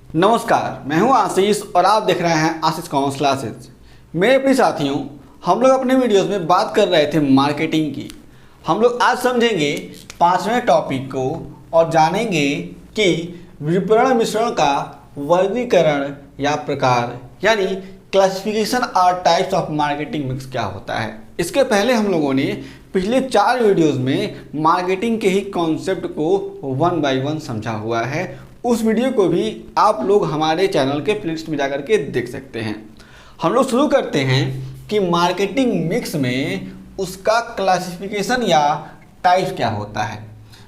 नमस्कार, मैं हूं आशीष और आप देख रहे हैं आशीष कॉमर्स क्लासेस। मेरे प्रिय साथियों, हम लोग अपने वीडियोस में बात कर रहे थे मार्केटिंग की। हम लोग आज समझेंगे 5वें टॉपिक को और जानेंगे कि विपणन मिश्रण का वर्गीकरण या प्रकार यानी क्लासिफिकेशन और टाइप्स ऑफ मार्केटिंग मिक्स क्या होता है। इसके पहले हम लोगों ने पिछले 4 वीडियोस में मार्केटिंग के ही कॉन्सेप्ट को 1 बाय 1 समझा हुआ है। उस वीडियो को भी आप लोग हमारे चैनल के प्लेलिस्ट में जाकर के देख सकते हैं। हम लोग शुरू करते हैं कि मार्केटिंग मिक्स में उसका क्लासिफिकेशन या टाइप्स क्या होता है।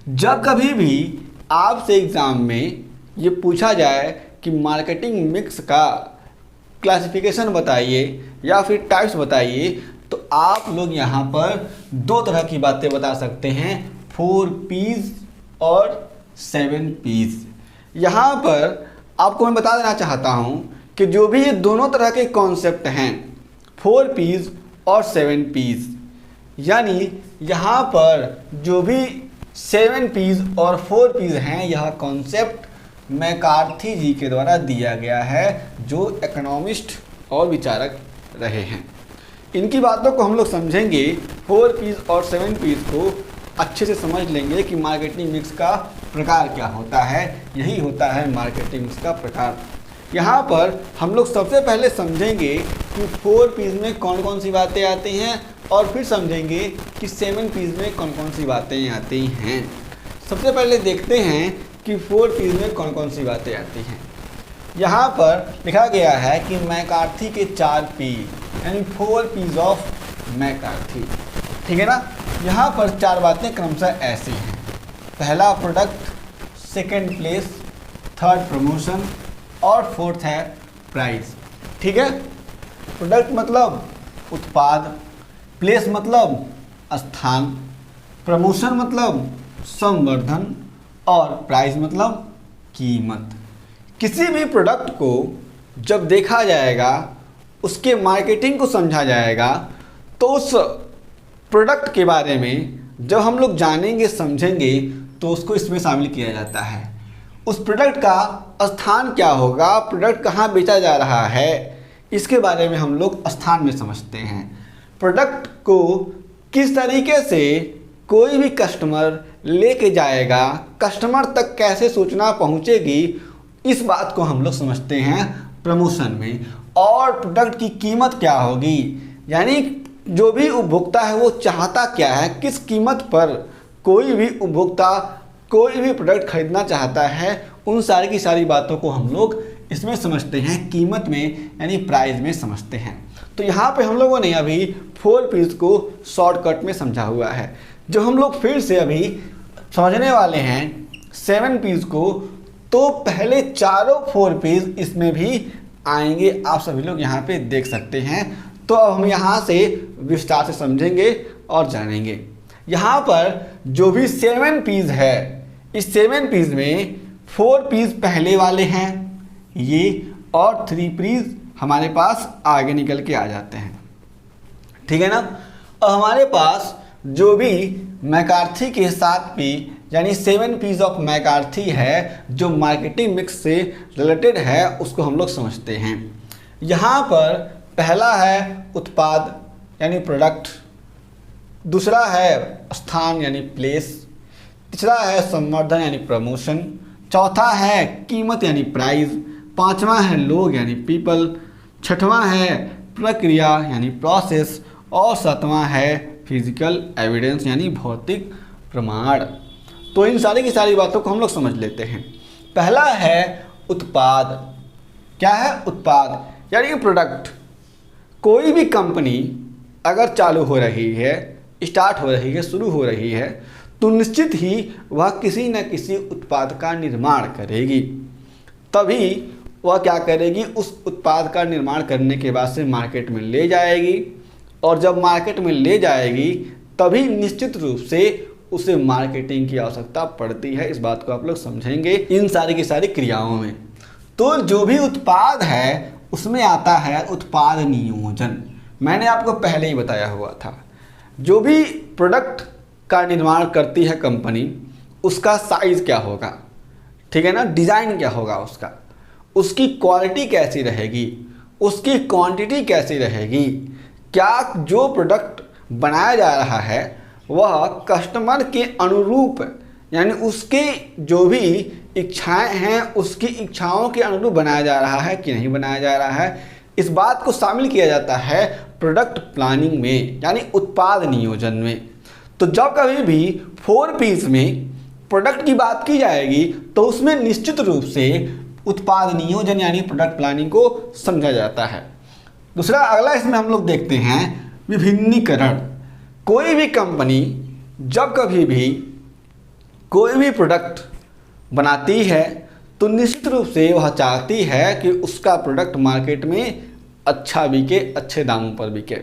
जब कभी भी आपसे एग्ज़ाम में ये पूछा जाए कि मार्केटिंग मिक्स का क्लासिफिकेशन बताइए या फिर टाइप्स बताइए, तो आप लोग यहाँ पर 2 तरह की बातें बता सकते हैं, 4 P's और 7 P's। यहाँ पर आपको मैं बता देना चाहता हूँ कि जो भी ये दोनों तरह के कॉन्सेप्ट हैं, 4 P's और 7 P's, यानी यहाँ पर जो भी 7 P's और 4 P's हैं, यह कॉन्सेप्ट मैकार्थी जी के द्वारा दिया गया है, जो इकोनॉमिस्ट और विचारक रहे हैं। इनकी बातों को हम लोग समझेंगे, 4 P's और 7 P's को अच्छे से समझ लेंगे कि मार्केटिंग मिक्स का प्रकार क्या होता है। यही होता है मार्केटिंग मिक्स का प्रकार। यहाँ पर हम लोग सबसे पहले समझेंगे कि 4 P's में कौन कौन सी बातें आती हैं और फिर समझेंगे कि 7 P's में कौन कौन सी बातें आती हैं। सबसे पहले देखते हैं कि 4 P's में कौन कौन सी बातें आती हैं। यहाँ पर लिखा गया है कि मैकार्थी के 4 P यानी 4 P's ऑफ मैकार्थी, ठीक है ना। यहाँ पर 4 बातें क्रमशः ऐसी हैं। पहला product, second place, third promotion और फोर्थ है प्राइस, ठीक है। प्रोडक्ट मतलब उत्पाद, प्लेस मतलब स्थान, प्रमोशन मतलब संवर्धन और प्राइस मतलब कीमत। किसी भी प्रोडक्ट को जब देखा जाएगा, उसके मार्केटिंग को समझा जाएगा, तो उस प्रोडक्ट के बारे में जब हम लोग जानेंगे समझेंगे तो उसको इसमें शामिल किया जाता है। उस प्रोडक्ट का स्थान क्या होगा, प्रोडक्ट कहाँ बेचा जा रहा है, इसके बारे में हम लोग स्थान में समझते हैं। प्रोडक्ट को किस तरीके से कोई भी कस्टमर लेके जाएगा, कस्टमर तक कैसे सूचना पहुँचेगी, इस बात को हम लोग समझते हैं प्रमोशन में। और प्रोडक्ट की कीमत क्या होगी, यानी जो भी उपभोक्ता है वो चाहता क्या है, किस कीमत पर कोई भी उपभोक्ता कोई भी प्रोडक्ट खरीदना चाहता है, उन सारी की सारी बातों को हम लोग इसमें समझते हैं, कीमत में यानी प्राइस में समझते हैं। तो यहाँ पे हम लोगों ने अभी 4 P's को शॉर्टकट में समझा हुआ है। जो हम लोग फिर से अभी समझने वाले हैं 7 P's को, तो पहले चारों 4 P's इसमें भी आएंगे, आप सभी लोग यहाँ पे देख सकते हैं। तो अब हम यहाँ से विस्तार से समझेंगे और जानेंगे। यहाँ पर जो भी 7 P's है, इस 7 P's में 4 P's पहले वाले हैं ये, और 3 P's हमारे पास आगे निकल के आ जाते हैं, ठीक है ना। और हमारे पास जो भी मैकार्थी के 7 P यानी 7 P's ऑफ मैकार्थी है, जो मार्केटिंग मिक्स से रिलेटेड है, उसको हम लोग समझते हैं। यहाँ पर पहला है उत्पाद यानी प्रोडक्ट, दूसरा है स्थान यानी प्लेस, तीसरा है संवर्धन यानी प्रमोशन, चौथा है कीमत यानी प्राइस, पांचवा है लोग यानी पीपल, छठवां है प्रक्रिया यानी प्रोसेस, और सातवां है फिजिकल एविडेंस यानी भौतिक प्रमाण। तो इन सारी की सारी बातों को हम लोग समझ लेते हैं। पहला है उत्पाद। क्या है उत्पाद यानी प्रोडक्ट। कोई भी कंपनी अगर चालू हो रही है, स्टार्ट हो रही है, शुरू हो रही है, तो निश्चित ही वह किसी न किसी उत्पाद का निर्माण करेगी। तभी वह क्या करेगी, उस उत्पाद का निर्माण करने के बाद से मार्केट में ले जाएगी, और जब मार्केट में ले जाएगी तभी निश्चित रूप से उसे मार्केटिंग की आवश्यकता पड़ती है। इस बात को आप लोग समझेंगे इन सारी की सारी क्रियाओं में। तो जो भी उत्पाद है उसमें आता है उत्पाद नियोजन। मैंने आपको पहले ही बताया हुआ था, जो भी प्रोडक्ट का निर्माण करती है कंपनी, उसका साइज़ क्या होगा, ठीक है ना, डिज़ाइन क्या होगा उसका, उसकी क्वालिटी कैसी रहेगी, उसकी क्वांटिटी कैसी रहेगी, क्या जो प्रोडक्ट बनाया जा रहा है वह कस्टमर के अनुरूप यानी उसके जो भी इच्छाएं हैं उसकी इच्छाओं के अनुरूप बनाया जा रहा है कि नहीं बनाया जा रहा है, इस बात को शामिल किया जाता है प्रोडक्ट प्लानिंग में यानी उत्पाद नियोजन में। तो जब कभी भी 4Ps में प्रोडक्ट की बात की जाएगी तो उसमें निश्चित रूप से उत्पाद नियोजन यानी प्रोडक्ट प्लानिंग को समझा जाता है। दूसरा अगला इसमें हम लोग देखते हैं विभिन्नीकरण। कोई भी कंपनी जब कभी भी कोई भी प्रोडक्ट बनाती है तो निश्चित रूप से वह चाहती है कि उसका प्रोडक्ट मार्केट में अच्छा बिके, अच्छे दामों पर बिके,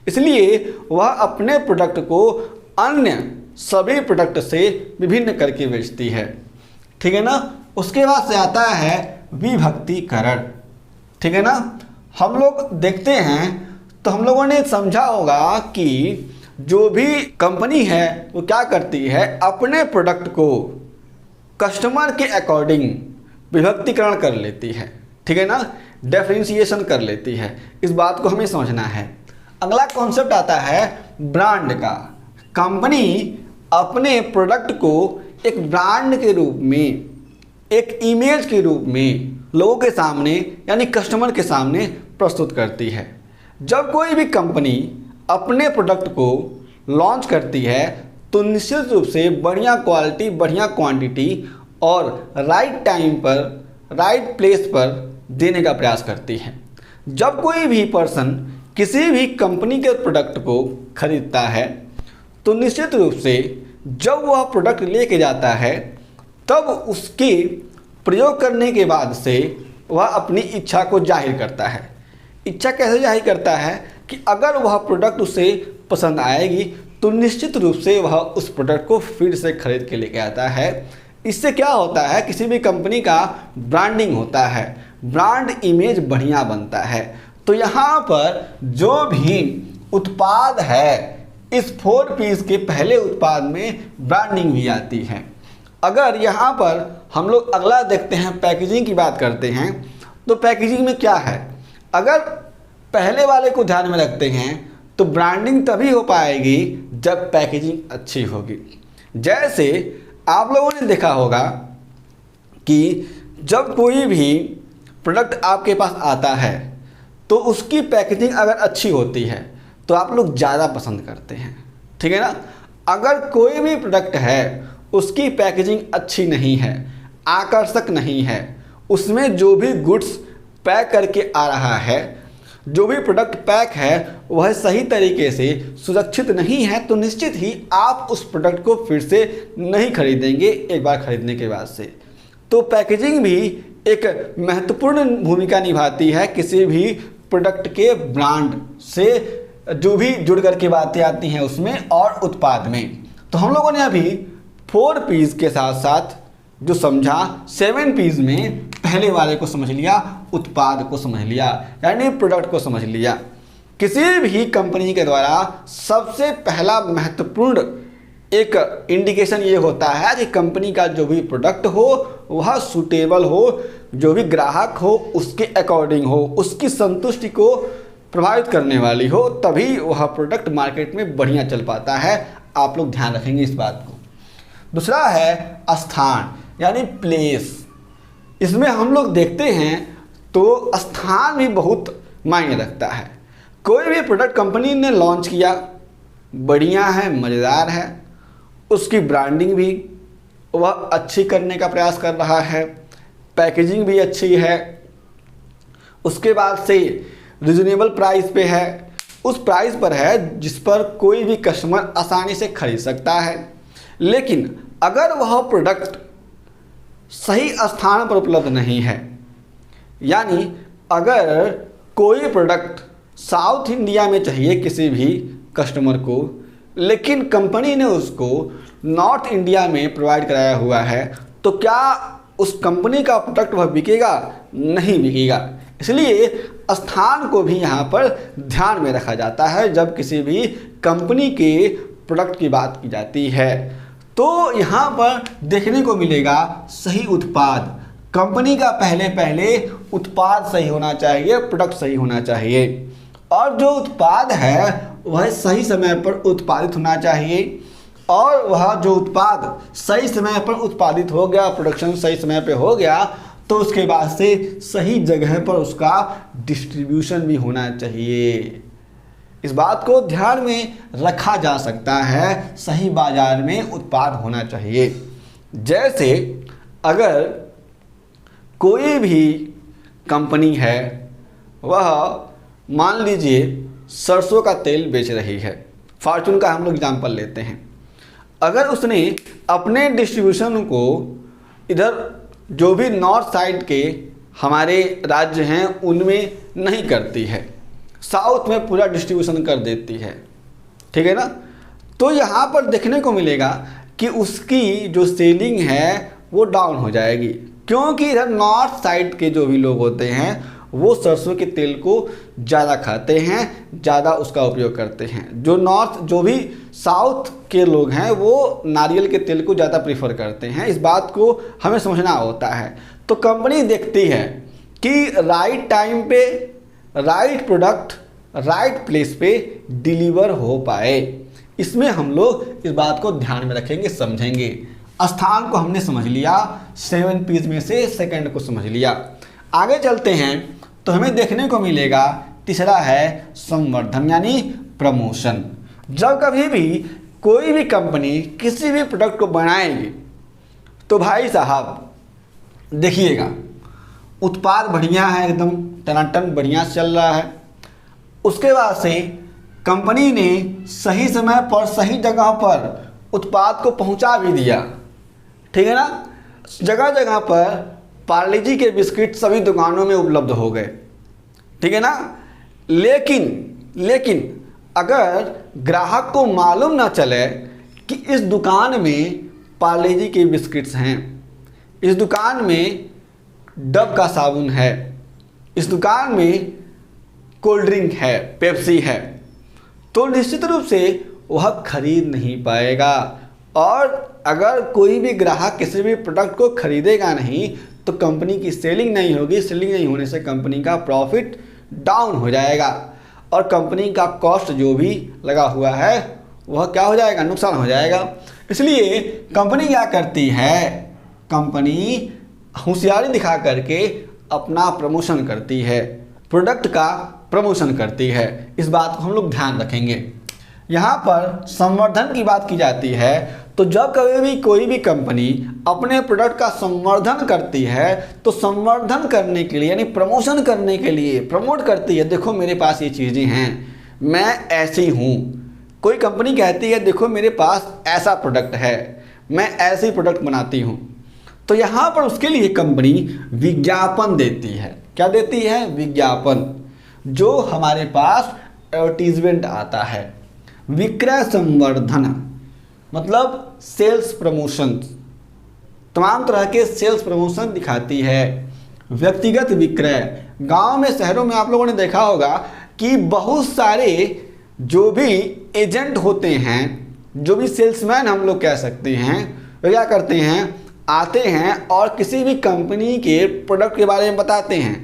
इसलिए वह अपने प्रोडक्ट को अन्य सभी प्रोडक्ट से विभिन्न करके बेचती है। ठीक है ना। उसके बाद से आता है विभक्तीकरण। ठीक है ना। हम लोग देखते हैं तो हम लोगों ने समझा होगा कि जो भी कंपनी है वो क्या करती है, अपने प्रोडक्ट को कस्टमर के अकॉर्डिंग विभक्तीकरण कर लेती है। ठीक है ना, डिफरेंशिएशन कर लेती है। इस बात को हमें समझना है। अगला कॉन्सेप्ट आता है ब्रांड का। कंपनी अपने प्रोडक्ट को एक ब्रांड के रूप में, एक इमेज के रूप में लोगों के सामने यानी कस्टमर के सामने प्रस्तुत करती है। जब कोई भी कंपनी अपने प्रोडक्ट को लॉन्च करती है तो निश्चित रूप से बढ़िया क्वालिटी, बढ़िया क्वांटिटी और राइट टाइम पर, राइट प्लेस पर देने का प्रयास करती है। जब कोई भी पर्सन किसी भी कंपनी के प्रोडक्ट को खरीदता है तो निश्चित रूप से जब वह प्रोडक्ट लेके जाता है तब उसके प्रयोग करने के बाद से वह अपनी इच्छा को जाहिर करता है। इच्छा कैसे जाहिर करता है कि अगर वह प्रोडक्ट उसे पसंद आएगी तो निश्चित रूप से वह उस प्रोडक्ट को फिर से खरीद के लेके आता है। इससे क्या होता है, किसी भी कंपनी का ब्रांडिंग होता है, ब्रांड इमेज बढ़िया बनता है। तो यहाँ पर जो भी उत्पाद है, इस 4Ps के पहले उत्पाद में ब्रांडिंग भी आती है। अगर यहाँ पर हम लोग अगला देखते हैं, पैकेजिंग की बात करते हैं, तो पैकेजिंग में क्या है, अगर पहले वाले को ध्यान में रखते हैं तो ब्रांडिंग तभी हो पाएगी जब पैकेजिंग अच्छी होगी। जैसे आप लोगों ने देखा होगा कि जब कोई भी प्रोडक्ट आपके पास आता है तो उसकी पैकेजिंग अगर अच्छी होती है तो आप लोग ज़्यादा पसंद करते हैं। ठीक है ना। अगर कोई भी प्रोडक्ट है उसकी पैकेजिंग अच्छी नहीं है, आकर्षक नहीं है, उसमें जो भी गुड्स पैक करके आ रहा है, जो भी प्रोडक्ट पैक है वह सही तरीके से सुरक्षित नहीं है, तो निश्चित ही आप उस प्रोडक्ट को फिर से नहीं खरीदेंगे एक बार खरीदने के बाद से। तो पैकेजिंग भी एक महत्वपूर्ण भूमिका निभाती है किसी भी प्रोडक्ट के ब्रांड से, जो भी जुड़ करके बातें आती हैं उसमें और उत्पाद में। तो हम लोगों ने अभी 4Ps के साथ साथ जो समझा 7Ps में पहले वाले को समझ लिया, उत्पाद को समझ लिया यानी प्रोडक्ट को समझ लिया। किसी भी कंपनी के द्वारा सबसे पहला महत्वपूर्ण एक इंडिकेशन ये होता है कि कंपनी का जो भी प्रोडक्ट हो वह सूटेबल हो, जो भी ग्राहक हो उसके अकॉर्डिंग हो, उसकी संतुष्टि को प्रभावित करने वाली हो, तभी वह प्रोडक्ट मार्केट में बढ़िया चल पाता है। आप लोग ध्यान रखेंगे इस बात को। दूसरा है स्थान यानी प्लेस। इसमें हम लोग देखते हैं तो स्थान भी बहुत मायने रखता है। कोई भी प्रोडक्ट कंपनी ने लॉन्च किया, बढ़िया है, मज़ेदार है, उसकी ब्रांडिंग भी वह अच्छी करने का प्रयास कर रहा है, पैकेजिंग भी अच्छी है, उसके बाद से रिजनेबल प्राइस पे है, उस प्राइस पर है जिस पर कोई भी कस्टमर आसानी से खरीद सकता है। लेकिन अगर वह प्रोडक्ट सही स्थान पर उपलब्ध नहीं है, यानी अगर कोई प्रोडक्ट साउथ इंडिया में चाहिए किसी भी कस्टमर को, लेकिन कंपनी ने उसको नॉर्थ इंडिया में प्रोवाइड कराया हुआ है, तो क्या उस कंपनी का प्रोडक्ट वह बिकेगा? नहीं बिकेगा। इसलिए स्थान को भी यहाँ पर ध्यान में रखा जाता है जब किसी भी कंपनी के प्रोडक्ट की बात की जाती है। तो यहाँ पर देखने को मिलेगा सही उत्पाद। कंपनी का पहले उत्पाद सही होना चाहिए, प्रोडक्ट सही होना चाहिए, और जो उत्पाद है वह सही समय पर उत्पादित होना चाहिए, और वह जो उत्पाद सही समय पर उत्पादित हो गया, प्रोडक्शन सही समय पे हो गया, तो उसके बाद से सही जगह पर उसका डिस्ट्रीब्यूशन भी होना चाहिए। इस बात को ध्यान में रखा जा सकता है, सही बाजार में उत्पाद होना चाहिए। जैसे अगर कोई भी कंपनी है, वह मान लीजिए सरसों का तेल बेच रही है, फॉर्चून का हम लोग एग्जाम्पल लेते हैं। अगर उसने अपने डिस्ट्रीब्यूशन को इधर जो भी नॉर्थ साइड के हमारे राज्य हैं उनमें नहीं करती है, साउथ में पूरा डिस्ट्रीब्यूशन कर देती है, ठीक है ना, तो यहाँ पर देखने को मिलेगा कि उसकी जो सेलिंग है वो डाउन हो जाएगी, क्योंकि इधर नॉर्थ साइड के जो भी लोग होते हैं वो सरसों के तेल को ज़्यादा खाते हैं, ज़्यादा उसका उपयोग करते हैं। जो भी साउथ के लोग हैं वो नारियल के तेल को ज़्यादा प्रीफर करते हैं। इस बात को हमें समझना होता है। तो कंपनी देखती है कि राइट टाइम पे राइट प्रोडक्ट राइट प्लेस पे डिलीवर हो पाए। इसमें हम लोग इस बात को ध्यान में रखेंगे, समझेंगे। स्थान को हमने समझ लिया, 7 P's में से सेकंड को समझ लिया। आगे चलते हैं तो हमें देखने को मिलेगा तीसरा है संवर्धन यानी प्रमोशन। जब कभी भी कोई भी कंपनी किसी भी प्रोडक्ट को बनाएगी तो भाई साहब देखिएगा, उत्पाद बढ़िया है, एकदम टनाटन बढ़िया चल रहा है, उसके बाद से कंपनी ने सही समय पर सही जगह पर उत्पाद को पहुंचा भी दिया, ठीक है ना। जगह जगह पर पार्ले जी के बिस्किट सभी दुकानों में उपलब्ध हो गए, ठीक है ना। लेकिन अगर ग्राहक को मालूम ना चले कि इस दुकान में पार्ले जी के बिस्किट्स हैं, इस दुकान में डब का साबुन है, इस दुकान में कोल्ड ड्रिंक है, पेप्सी है, तो निश्चित रूप से वह खरीद नहीं पाएगा। और अगर कोई भी ग्राहक किसी भी प्रोडक्ट को खरीदेगा नहीं तो कंपनी की सेलिंग नहीं होगी। सेलिंग नहीं होने से कंपनी का प्रॉफिट डाउन हो जाएगा और कंपनी का कॉस्ट जो भी लगा हुआ है वह क्या हो जाएगा, नुकसान हो जाएगा। इसलिए कंपनी क्या करती है, कंपनी होशियारी दिखा करके अपना प्रमोशन करती है, प्रोडक्ट का प्रमोशन करती है। इस बात को हम लोग ध्यान रखेंगे। यहाँ पर संवर्धन की बात की जाती है तो जब कभी भी कोई भी कंपनी अपने प्रोडक्ट का संवर्धन करती है तो संवर्धन करने के लिए यानी प्रमोशन करने के लिए प्रमोट करती है, देखो मेरे पास ये चीज़ें हैं, मैं ऐसी हूँ। कोई कंपनी कहती है देखो मेरे पास ऐसा प्रोडक्ट है, मैं ऐसे प्रोडक्ट बनाती हूँ, तो यहाँ पर उसके लिए कंपनी विज्ञापन देती है। क्या देती है? विज्ञापन, जो हमारे पास एडवर्टीजमेंट आता है। विक्रय संवर्धन मतलब सेल्स प्रमोशन, तमाम तरह के सेल्स प्रमोशन दिखाती है। व्यक्तिगत विक्रय, गांव में शहरों में आप लोगों ने देखा होगा कि बहुत सारे जो भी एजेंट होते हैं, जो भी सेल्समैन हम लोग कह सकते हैं, वे क्या करते हैं, आते हैं और किसी भी कंपनी के प्रोडक्ट के बारे में बताते हैं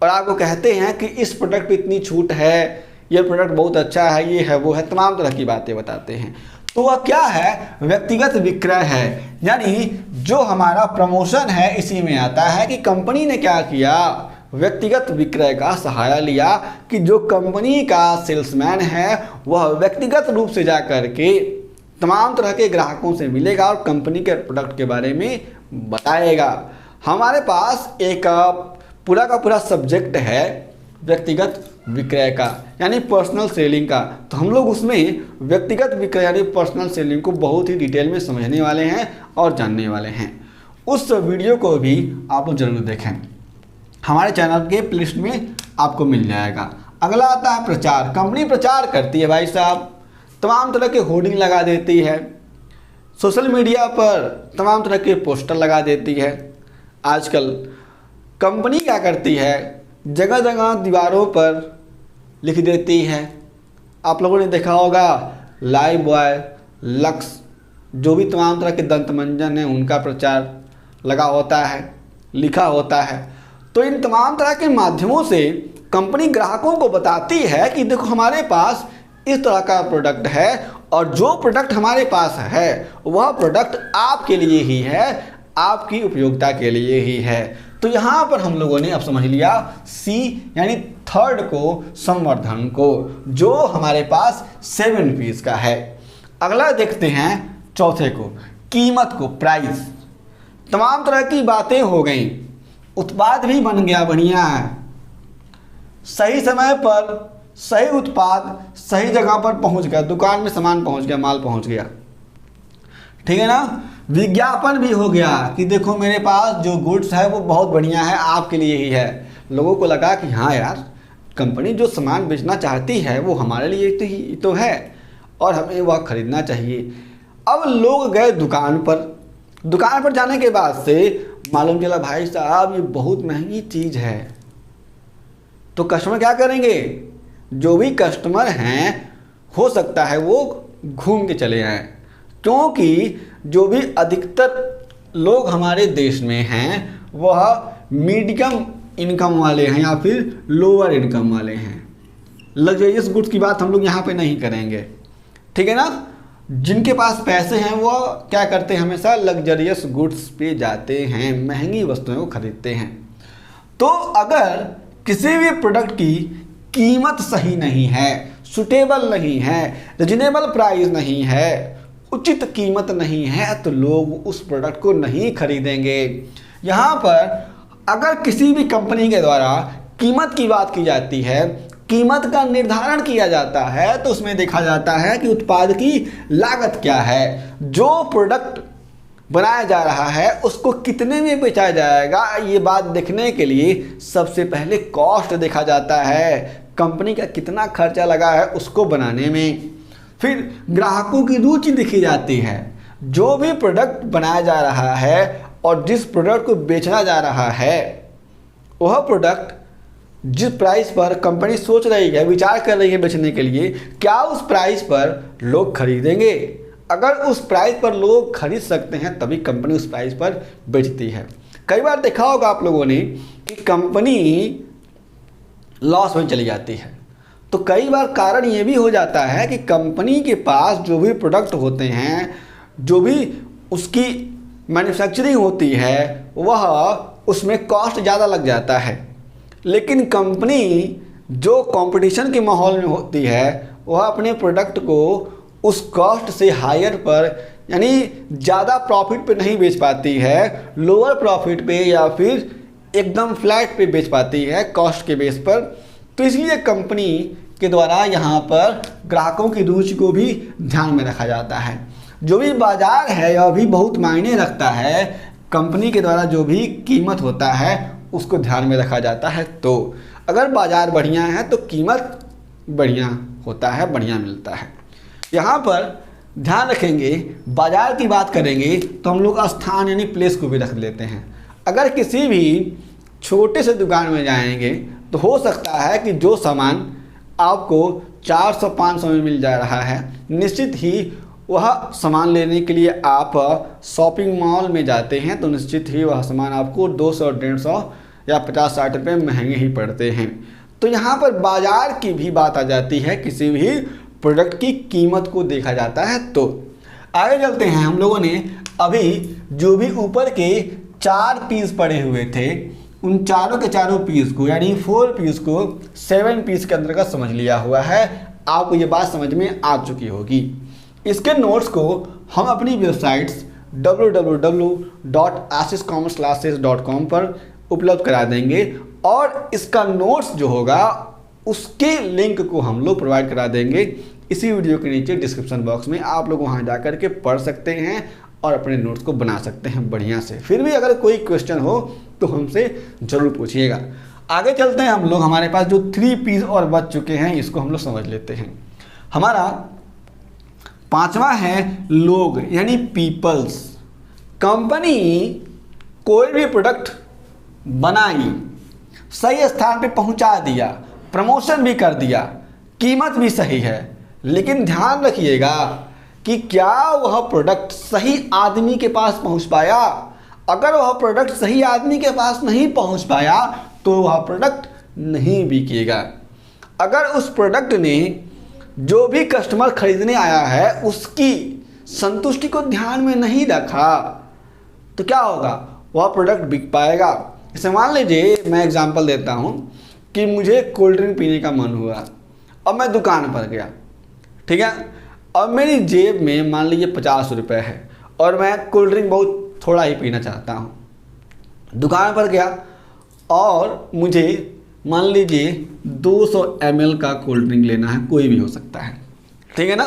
और आपको कहते हैं कि इस प्रोडक्ट पे इतनी छूट है, ये प्रोडक्ट बहुत अच्छा है, ये है वो है, तमाम तरह की बातें बताते हैं। तो वह क्या है? व्यक्तिगत विक्रय है। यानी जो हमारा प्रमोशन है इसी में आता है कि कंपनी ने क्या किया, व्यक्तिगत विक्रय का सहारा लिया कि जो कंपनी का सेल्समैन है वह व्यक्तिगत रूप से जा कर के तमाम तरह के ग्राहकों से मिलेगा और कंपनी के प्रोडक्ट के बारे में बताएगा। हमारे पास एक पूरा का पूरा सब्जेक्ट है व्यक्तिगत विक्रय का यानी पर्सनल सेलिंग का, तो हम लोग उसमें व्यक्तिगत विक्रय यानी पर्सनल सेलिंग को बहुत ही डिटेल में समझने वाले हैं और जानने वाले हैं। उस वीडियो को भी आप लोग जरूर देखें, हमारे चैनल के प्लेलिस्ट में आपको मिल जाएगा। अगला आता है प्रचार। कंपनी प्रचार करती है भाई साहब, तमाम तरह के होर्डिंग लगा देती है, सोशल मीडिया पर तमाम तरह के पोस्टर लगा देती है। आजकल कंपनी क्या करती है, जगह जगह दीवारों पर लिख देती है। आप लोगों ने देखा होगा लाइफ बॉय, लक्स, जो भी तमाम तरह के दंत मंजन हैं उनका प्रचार लगा होता है, लिखा होता है। तो इन तमाम तरह के माध्यमों से कंपनी ग्राहकों को बताती है कि देखो हमारे पास इस तरह का प्रोडक्ट है और जो प्रोडक्ट हमारे पास है वह प्रोडक्ट आपके लिए ही है, आपकी उपयोगिता के लिए ही है। तो यहाँ पर हम लोगों ने अब समझ लिया सी यानी थर्ड को, संवर्धन को, जो हमारे पास 7 P's का है। अगला देखते हैं चौथे को, कीमत को, प्राइस। तमाम तरह की बातें हो गई, उत्पाद भी बन गया बढ़िया है, सही समय पर सही उत्पाद सही जगह पर पहुंच गया, दुकान में सामान पहुंच गया, माल पहुंच गया, ठीक है ना। विज्ञापन भी हो गया कि देखो मेरे पास जो गुड्स है वो बहुत बढ़िया है, आपके लिए ही है। लोगों को लगा कि हाँ यार, कंपनी जो सामान बेचना चाहती है वो हमारे लिए तो है और हमें वह खरीदना चाहिए। अब लोग गए दुकान पर जाने के बाद से मालूम चला भाई साहब ये बहुत महंगी चीज़ है। तो कस्टमर क्या करेंगे, जो भी कस्टमर हैं हो सकता है वो घूम के चले आएँ, क्योंकि जो भी अधिकतर लोग हमारे देश में हैं वह मीडियम इनकम वाले हैं या फिर लोअर इनकम वाले हैं। लग्जरियस गुड्स की बात हम लोग यहाँ पे नहीं करेंगे, ठीक है ना। जिनके पास पैसे हैं वो क्या करते हैं, हमेशा लग्जरियस गुड्स पे जाते हैं, महंगी वस्तुओं को खरीदते हैं। तो अगर किसी भी प्रोडक्ट की कीमत सही नहीं है, सुटेबल नहीं है, रिजनेबल प्राइस नहीं है, उचित कीमत नहीं है, तो लोग उस प्रोडक्ट को नहीं खरीदेंगे। यहाँ पर अगर किसी भी कंपनी के द्वारा कीमत की बात की जाती है, कीमत का निर्धारण किया जाता है, तो उसमें देखा जाता है कि उत्पाद की लागत क्या है, जो प्रोडक्ट बनाया जा रहा है उसको कितने में बेचा जाएगा। ये बात देखने के लिए सबसे पहले कॉस्ट देखा जाता है, कंपनी का कितना खर्चा लगा है उसको बनाने में। फिर ग्राहकों की रुचि देखी जाती है, जो भी प्रोडक्ट बनाया जा रहा है और जिस प्रोडक्ट को बेचना जा रहा है वह प्रोडक्ट जिस प्राइस पर कंपनी सोच रही है, विचार कर रही है बेचने के लिए, क्या उस प्राइस पर लोग खरीदेंगे। अगर उस प्राइस पर लोग खरीद सकते हैं तभी कंपनी उस प्राइस पर बेचती है। कई बार देखा होगा आप लोगों ने कि कंपनी लॉस में चली जाती है, तो कई बार कारण ये भी हो जाता है कि कंपनी के पास जो भी प्रोडक्ट होते हैं, जो भी उसकी मैन्युफैक्चरिंग होती है, वह उसमें कॉस्ट ज़्यादा लग जाता है। लेकिन कंपनी जो कंपटीशन के माहौल में होती है वह अपने प्रोडक्ट को उस कॉस्ट से हायर पर यानी ज़्यादा प्रॉफिट पे नहीं बेच पाती है, लोअर प्रॉफिट पे या फिर एकदम फ्लैट पे बेच पाती है कॉस्ट के बेस पर। तो इसलिए कंपनी के द्वारा यहाँ पर ग्राहकों की रुचि को भी ध्यान में रखा जाता है। जो भी बाज़ार है यह भी बहुत मायने रखता है, कंपनी के द्वारा जो भी कीमत होता है उसको ध्यान में रखा जाता है। तो अगर बाज़ार बढ़िया है तो कीमत बढ़िया होता है, बढ़िया मिलता है। यहाँ पर ध्यान रखेंगे, बाज़ार की बात करेंगे तो हम लोग स्थान यानी प्लेस को भी रख लेते हैं। अगर किसी भी छोटे से दुकान में जाएंगे तो हो सकता है कि जो सामान आपको 400-500 में मिल जा रहा है, निश्चित ही वह सामान लेने के लिए आप शॉपिंग मॉल में जाते हैं तो निश्चित ही वह सामान आपको 200-150 या 50-60 रुपये महंगे ही पड़ते हैं। तो यहाँ पर बाज़ार की भी बात आ जाती है, किसी भी प्रोडक्ट की कीमत को देखा जाता है। तो आगे चलते हैं, हम लोगों ने अभी जो भी ऊपर के 4 पीस पड़े हुए थे उन चारों के चारों पीस को यानी 4 पीस को 7 पीस के अंतर्गत समझ लिया हुआ है। आपको ये बात समझ में आ चुकी होगी। इसके नोट्स को हम अपनी वेबसाइट्स www.asiscommerceclasses.com पर उपलब्ध करा देंगे और इसका नोट्स जो होगा उसके लिंक को हम लोग प्रोवाइड करा देंगे इसी वीडियो के नीचे डिस्क्रिप्शन बॉक्स में। आप लोग वहां जाकर के पढ़ सकते हैं और अपने नोट्स को बना सकते हैं बढ़िया से। फिर भी अगर कोई क्वेश्चन हो तो हमसे ज़रूर पूछिएगा। आगे चलते हैं हम लोग, हमारे पास जो 3 पीस और बच चुके हैं इसको हम लोग समझ लेते हैं। हमारा 5वां है लोग यानी पीपल्स। कंपनी कोई भी प्रोडक्ट बनाई, सही स्थान पे पहुंचा दिया, प्रमोशन भी कर दिया, कीमत भी सही है, लेकिन ध्यान रखिएगा कि क्या वह प्रोडक्ट सही आदमी के पास पहुंच पाया। अगर वह प्रोडक्ट सही आदमी के पास नहीं पहुंच पाया तो वह प्रोडक्ट नहीं बिकेगा। अगर उस प्रोडक्ट ने जो भी कस्टमर खरीदने आया है उसकी संतुष्टि को ध्यान में नहीं रखा तो क्या होगा, वह प्रोडक्ट बिक पाएगा। जैसे मान लीजिए मैं एग्जांपल देता हूँ कि मुझे कोल्ड ड्रिंक पीने का मन हुआ और मैं दुकान पर गया, ठीक है, और मेरी जेब में मान लीजिए 50 रुपये है और मैं कोल्ड ड्रिंक बहुत थोड़ा ही पीना चाहता हूँ। दुकान पर गया और मुझे मान लीजिए 200 ml का कोल्ड ड्रिंक लेना है, कोई भी हो सकता है, ठीक है ना।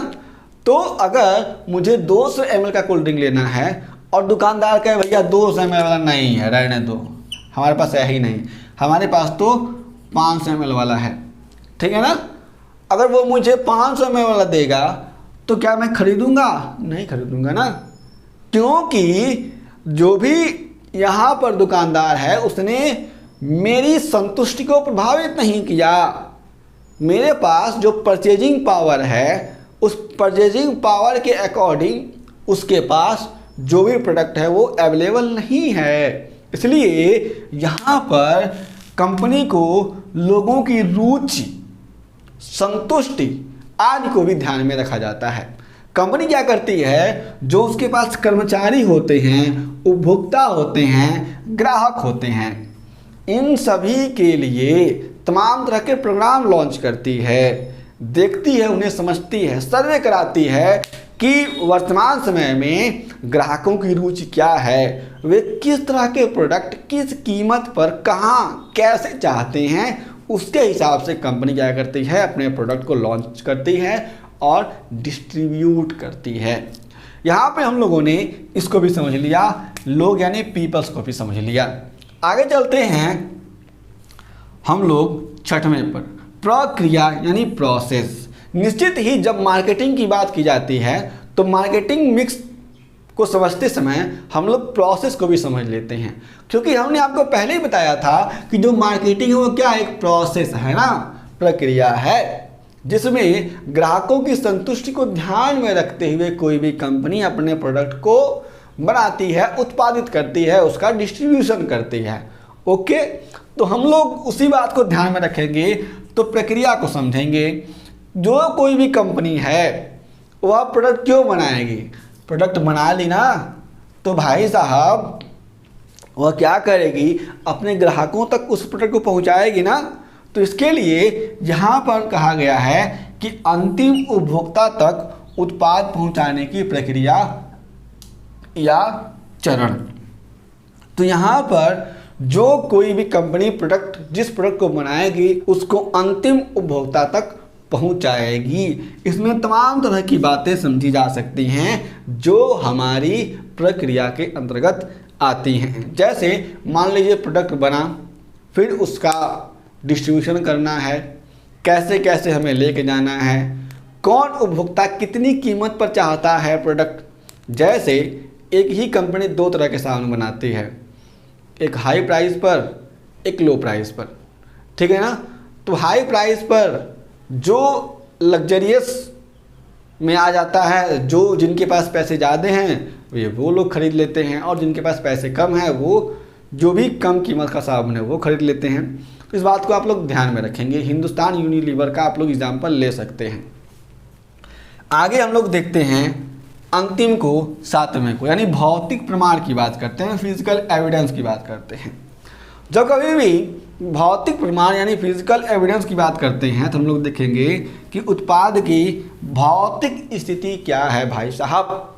तो अगर मुझे 200 ml का कोल्ड ड्रिंक लेना है और दुकानदार कहे भैया 200 ml वाला नहीं है, रहने दो, हमारे पास है ही नहीं, हमारे पास तो 500 ml वाला है, ठीक है ना। अगर वो मुझे 500 ml वाला देगा तो क्या मैं खरीदूंगा? नहीं खरीदूंगा ना, क्योंकि जो भी यहाँ पर दुकानदार है उसने मेरी संतुष्टि को प्रभावित नहीं किया। मेरे पास जो परचेजिंग पावर है उस परचेजिंग पावर के अकॉर्डिंग उसके पास जो भी प्रोडक्ट है वो अवेलेबल नहीं है। इसलिए यहाँ पर कंपनी को लोगों की रुचि, संतुष्टि आदि को भी ध्यान में रखा जाता है। कंपनी क्या करती है, जो उसके पास कर्मचारी होते हैं, उपभोक्ता होते हैं, ग्राहक होते हैं, इन सभी के लिए तमाम तरह के प्रोग्राम लॉन्च करती है, देखती है, उन्हें समझती है, सर्वे कराती है कि वर्तमान समय में ग्राहकों की रुचि क्या है, वे किस तरह के प्रोडक्ट किस कीमत पर कहाँ कैसे चाहते हैं। उसके हिसाब से कंपनी क्या करती है, अपने प्रोडक्ट को लॉन्च करती है और डिस्ट्रीब्यूट करती है। यहाँ पे हम लोगों ने इसको भी समझ लिया, लोग यानी पीपल्स को भी समझ लिया। आगे चलते हैं हम लोग छठवें पर, प्रक्रिया यानी प्रोसेस। निश्चित ही जब मार्केटिंग की बात की जाती है तो मार्केटिंग मिक्स को समझते समय हम लोग प्रोसेस को भी समझ लेते हैं, क्योंकि हमने आपको पहले ही बताया था कि जो मार्केटिंग है वो क्या, एक प्रोसेस है ना, प्रक्रिया है, जिसमें ग्राहकों की संतुष्टि को ध्यान में रखते हुए कोई भी कंपनी अपने प्रोडक्ट को बनाती है, उत्पादित करती है, उसका डिस्ट्रीब्यूशन करती है। ओके, तो हम लोग उसी बात को ध्यान में रखेंगे तो प्रक्रिया को समझेंगे। जो कोई भी कंपनी है वह प्रोडक्ट क्यों बनाएगी, प्रोडक्ट बना ली ना तो भाई साहब वह क्या करेगी, अपने ग्राहकों तक उस प्रोडक्ट को पहुंचाएगी ना। तो इसके लिए यहाँ पर कहा गया है कि अंतिम उपभोक्ता तक उत्पाद पहुंचाने की प्रक्रिया या चरण। तो यहाँ पर जो कोई भी कंपनी प्रोडक्ट जिस प्रोडक्ट को बनाएगी उसको अंतिम उपभोक्ता तक पहुंचाएगी। इसमें तमाम तरह की बातें समझी जा सकती हैं जो हमारी प्रक्रिया के अंतर्गत आती हैं। जैसे मान लीजिए प्रोडक्ट बना, फिर उसका डिस्ट्रीब्यूशन करना है, कैसे कैसे हमें लेके जाना है, कौन उपभोक्ता कितनी कीमत पर चाहता है प्रोडक्ट। जैसे एक ही कंपनी दो तरह के सामान बनाती है, एक हाई प्राइस पर, एक लो प्राइस पर, ठीक है ना। तो हाई प्राइस पर जो लग्जरियस में आ जाता है, जो जिनके पास पैसे ज़्यादा हैं वो लोग खरीद लेते हैं, और जिनके पास पैसे कम हैं वो जो भी कम कीमत का साबुन है वो खरीद लेते हैं। तो इस बात को आप लोग ध्यान में रखेंगे। हिंदुस्तान यूनिलीवर का आप लोग एग्जाम्पल ले सकते हैं। आगे हम लोग देखते हैं अंतिम को, सातवें को, यानी भौतिक प्रमाण की बात करते हैं, फिजिकल एविडेंस की बात करते हैं। जब कभी भी भौतिक प्रमाण यानी फिजिकल एविडेंस की बात करते हैं तो हम लोग देखेंगे कि उत्पाद की भौतिक स्थिति क्या है। भाई साहब,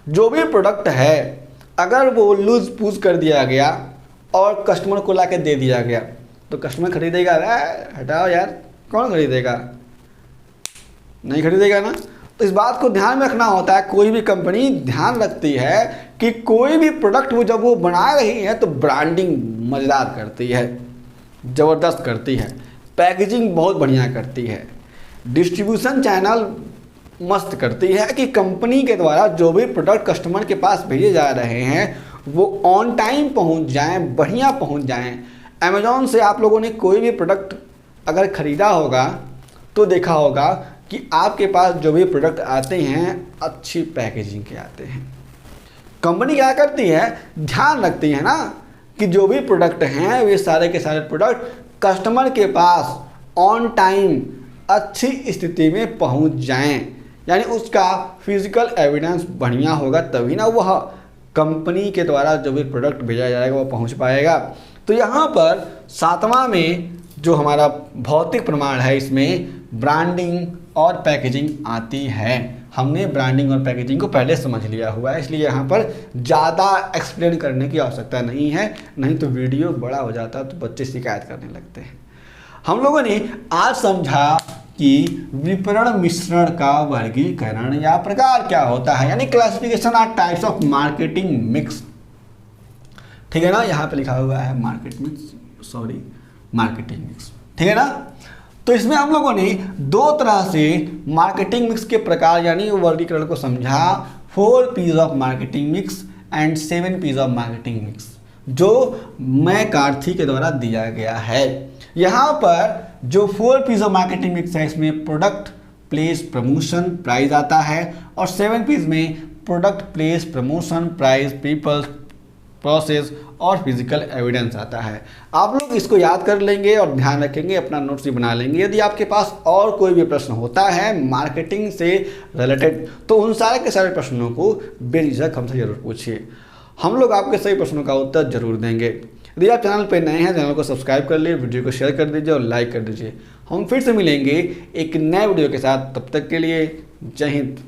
जो भी प्रोडक्ट है अगर वो लूज पूज कर दिया गया और कस्टमर को लाके दे दिया गया तो कस्टमर खरीदेगा? हटाओ यार, कौन खरीदेगा? नहीं खरीदेगा ना। तो इस बात को ध्यान में रखना होता है। कोई भी कंपनी ध्यान रखती है कि कोई भी प्रोडक्ट वो जब वो बना रही है तो ब्रांडिंग मज़ेदार करती है, ज़बरदस्त करती है, पैकेजिंग बहुत बढ़िया करती है, डिस्ट्रीब्यूशन चैनल मस्त करती है कि कंपनी के द्वारा जो भी प्रोडक्ट कस्टमर के पास भेजे जा रहे हैं वो ऑन टाइम पहुंच जाएं, बढ़िया पहुंच जाएं। अमेज़ॉन से आप लोगों ने कोई भी प्रोडक्ट अगर ख़रीदा होगा तो देखा होगा कि आपके पास जो भी प्रोडक्ट आते हैं अच्छी पैकेजिंग के आते हैं। कंपनी क्या करती है, ध्यान रखती है ना कि जो भी प्रोडक्ट हैं वे सारे के सारे प्रोडक्ट कस्टमर के पास ऑन टाइम अच्छी स्थिति में पहुंच जाएं। यानी उसका फिजिकल एविडेंस बढ़िया होगा तभी ना वह कंपनी के द्वारा जो भी प्रोडक्ट भेजा जाएगा वो पहुंच पाएगा। तो यहाँ पर 7वां में जो हमारा भौतिक प्रमाण है इसमें ब्रांडिंग और पैकेजिंग आती है। हमने ब्रांडिंग और पैकेजिंग को पहले समझ लिया हुआ है, इसलिए यहाँ पर ज़्यादा एक्सप्लेन करने की आवश्यकता नहीं है, नहीं तो वीडियो बड़ा हो जाता तो बच्चे शिकायत करने लगते हैं। हम लोगों ने आज समझा कि विपणन मिश्रण का वर्गीकरण या प्रकार क्या होता है, यानी classification of types of marketing mix. ठीक है ना, यहाँ पे लिखा हुआ है मार्केटिंग मिक्स, ठीक है ना। तो इसमें हम लोगों ने 2 तरह से मार्केटिंग मिक्स के प्रकार यानी वर्गीकरण को समझा, 4 Ps of marketing mix and 7 Ps of marketing mix, जो मैकार्थी के द्वारा दिया गया है। यहाँ पर जो 4 पीस ऑफ मार्केटिंग मिक्स है इसमें प्रोडक्ट, प्लेस, प्रमोशन, प्राइस आता है, और 7 पीस में product, place, promotion, price, people, process और फिजिकल एविडेंस आता है। आप लोग इसको याद कर लेंगे और ध्यान रखेंगे, अपना नोट्स भी बना लेंगे। यदि आपके पास और कोई भी प्रश्न होता है मार्केटिंग से रिलेटेड तो उन सारे के सारे प्रश्नों को बेझिझक हमसे जरूर पूछिए, हम लोग आपके सही प्रश्नों का उत्तर जरूर देंगे। यदि आप चैनल पर नए हैं चैनल को सब्सक्राइब कर लीजिए, वीडियो को शेयर कर दीजिए और लाइक कर दीजिए। हम फिर से मिलेंगे एक नए वीडियो के साथ, तब तक के लिए जय हिंद।